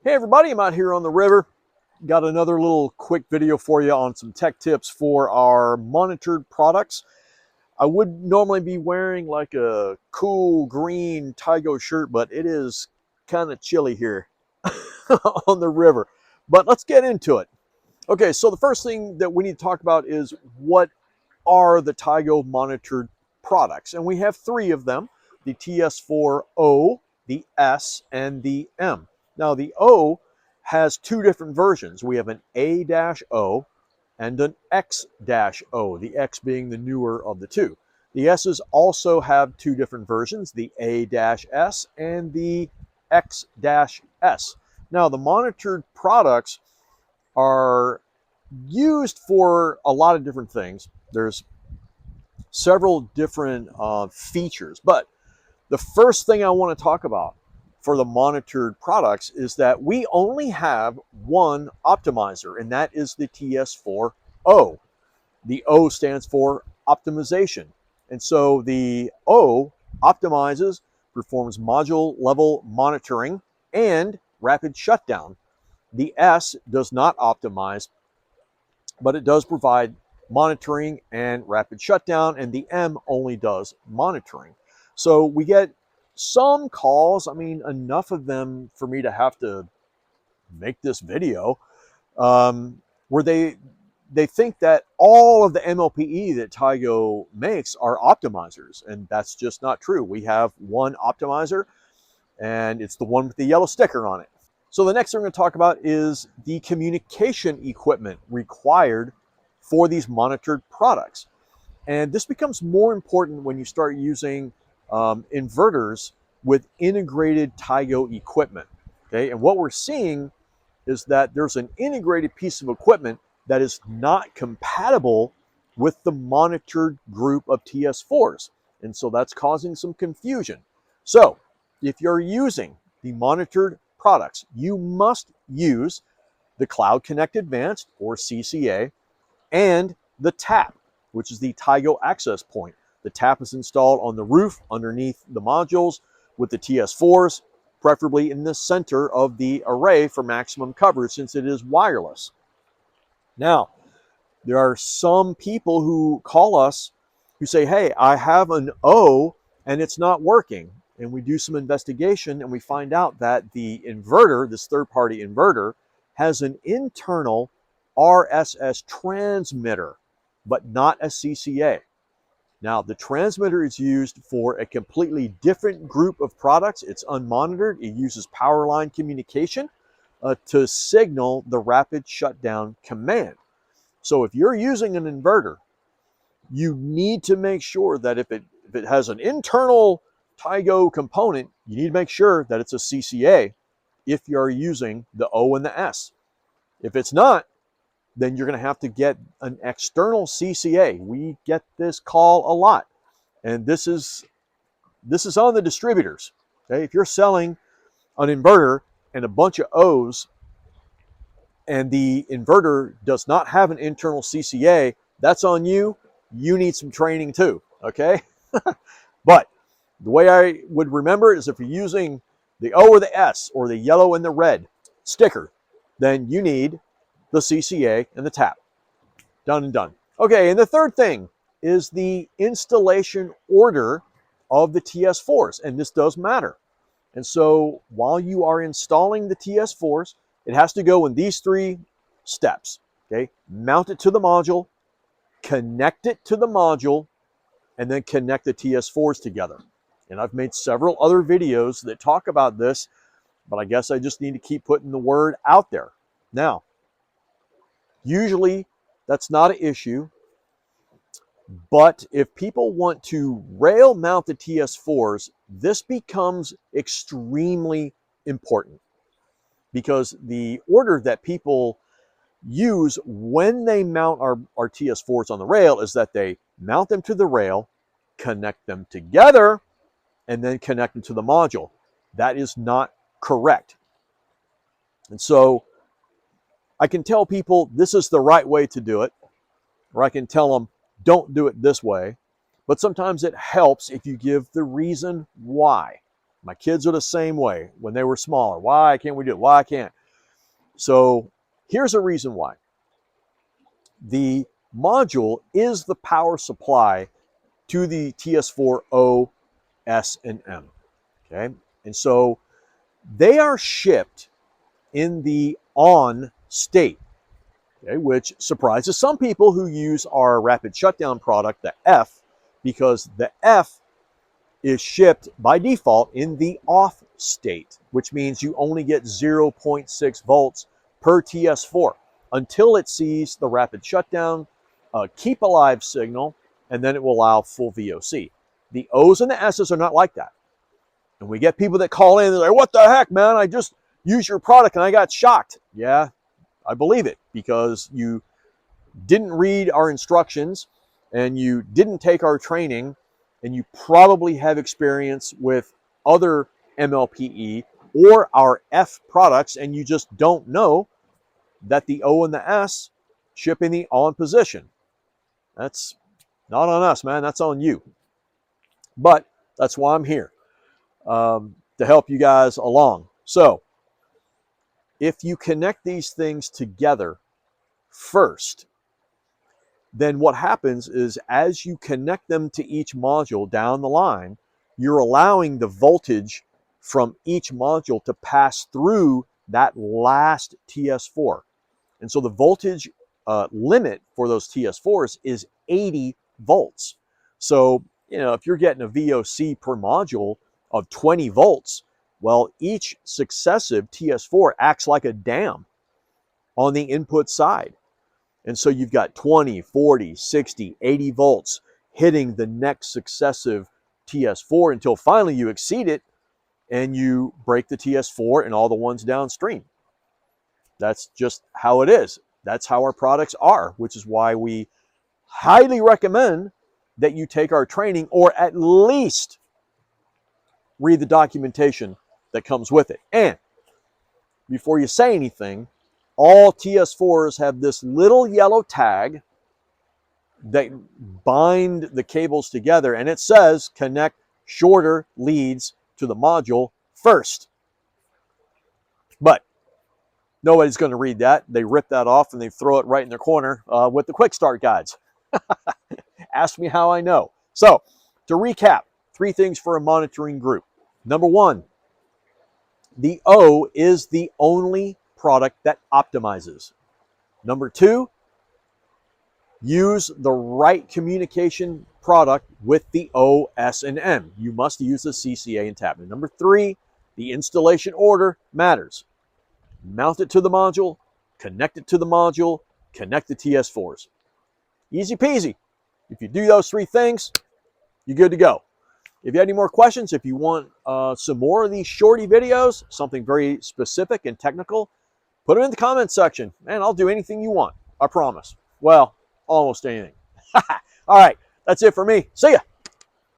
Hey everybody, I'm out here on the river. Got another little quick video for you on some tech tips for our monitored products. I would normally be wearing like a cool green Tigo shirt, but it is kind of chilly here on the river. But let's get into it. Okay, so the first thing that we need to talk about is what are the Tigo monitored products? And we have three of them, the TS4-O, the S, and the M. Now the O has two different versions. We have an A-O and an X-O, the X being the newer of the two. The S's also have two different versions, the A-S and the X-S. Now the monitored products are used for a lot of different things. There's several different features, but the first thing I want to talk about for the monitored products is that we only have one optimizer, and that is the TS4-O. The O stands for optimization. And so the O optimizes, performs module level monitoring and rapid shutdown. The S does not optimize, but it does provide monitoring and rapid shutdown, and the M only does monitoring. So we get some calls, I mean, enough of them for me to have to make this video, where they think that all of the MLPE that Tigo makes are optimizers, and that's just not true. We have one optimizer, and it's the one with the yellow sticker on it. So the next thing we're going to talk about is the communication equipment required for these monitored products. And this becomes more important when you start using inverters with integrated Tigo equipment. Okay, and what we're seeing is that there's an integrated piece of equipment that is not compatible with the monitored group of TS4s. And so that's causing some confusion. So if you're using the monitored products, you must use the Cloud Connect Advanced, or CCA, and the TAP, which is the Tigo access point. The TAP is installed on the roof underneath the modules with the TS4s, preferably in the center of the array for maximum coverage since it is wireless. Now, there are some people who call us who say, hey, I have an O and it's not working. And we do some investigation and we find out that the inverter, this third-party inverter, has an internal RSS transmitter, but not a CCA. Now, the transmitter is used for a completely different group of products. It's unmonitored. It uses power line communication to signal the rapid shutdown command. So if you're using an inverter, you need to make sure that if it has an internal Tigo component, you need to make sure that it's a CCA if you're using the O and the S. If it's not, then you're going to have to get an external CCA. We get this call a lot, and this is on the distributors. Okay, if you're selling an inverter and a bunch of O's, and the inverter does not have an internal CCA, that's on you. You need some training too. Okay, but the way I would remember it is if you're using the O or the S or the yellow and the red sticker, then you need the CCA and the TAP. Done and done. Okay, and the third thing is the installation order of the TS4s, and this does matter. And so while you are installing the TS4s, it has to go in these three steps. Okay, mount it to the module, connect it to the module, and then connect the TS4s together. And I've made several other videos that talk about this, but I guess I just need to keep putting the word out there. Now, usually that's not an issue, but if people want to rail mount the TS4s, this becomes extremely important because the order that people use when they mount our TS4s on the rail is that they mount them to the rail, connect them together, and then connect them to the module. That is not correct. And so I can tell people this is the right way to do it, or I can tell them don't do it this way. But sometimes it helps if you give the reason why. My kids are the same way when they were smaller. Why can't we do it? Why can't? So here's a reason why. The module is the power supply to the TS4-O, S, and M. Okay, and so they are shipped in the on state, okay, which surprises some people who use our rapid shutdown product, the F, because the F is shipped by default in the off state, which means you only get 0.6 volts per TS4 until it sees the rapid shutdown, keep alive signal, and then it will allow full VOC. The O's and the S's are not like that. And we get people that call in and they're like, what the heck, man? I just used your product and I got shocked. Yeah, I believe it, because you didn't read our instructions and you didn't take our training, and you probably have experience with other MLPE or our F products, and you just don't know that the O and the S ship in the on position. That's not on us, man. That's on you. But that's why I'm here, to help you guys along. So if you connect these things together first, then what happens is as you connect them to each module down the line, you're allowing the voltage from each module to pass through that last TS4. And so the voltage limit for those TS4s is 80 volts. So, you know, if you're getting a VOC per module of 20 volts, well, each successive TS4 acts like a dam on the input side. And so you've got 20, 40, 60, 80 volts hitting the next successive TS4 until finally you exceed it and you break the TS4 and all the ones downstream. That's just how it is. That's how our products are, which is why we highly recommend that you take our training, or at least read the documentation that comes with it. And before you say anything, all TS4s have this little yellow tag that bind the cables together, and it says connect shorter leads to the module first. But nobody's going to read that. They rip that off and they throw it right in their corner with the quick start guides. Ask me how I know. So to recap, 3 things for a monitoring group. Number 1, the O is the only product that optimizes. Number 2, use the right communication product with the O, S, and M. You must use the CCA and tab. And number 3, the installation order matters. Mount it to the module, connect it to the module, connect the TS4s. Easy peasy. If you do those 3 things, you're good to go. If you have any more questions, if you want some more of these shorty videos, something very specific and technical, put them in the comments section, and I'll do anything you want. I promise. Well, almost anything. All right, that's it for me. See ya.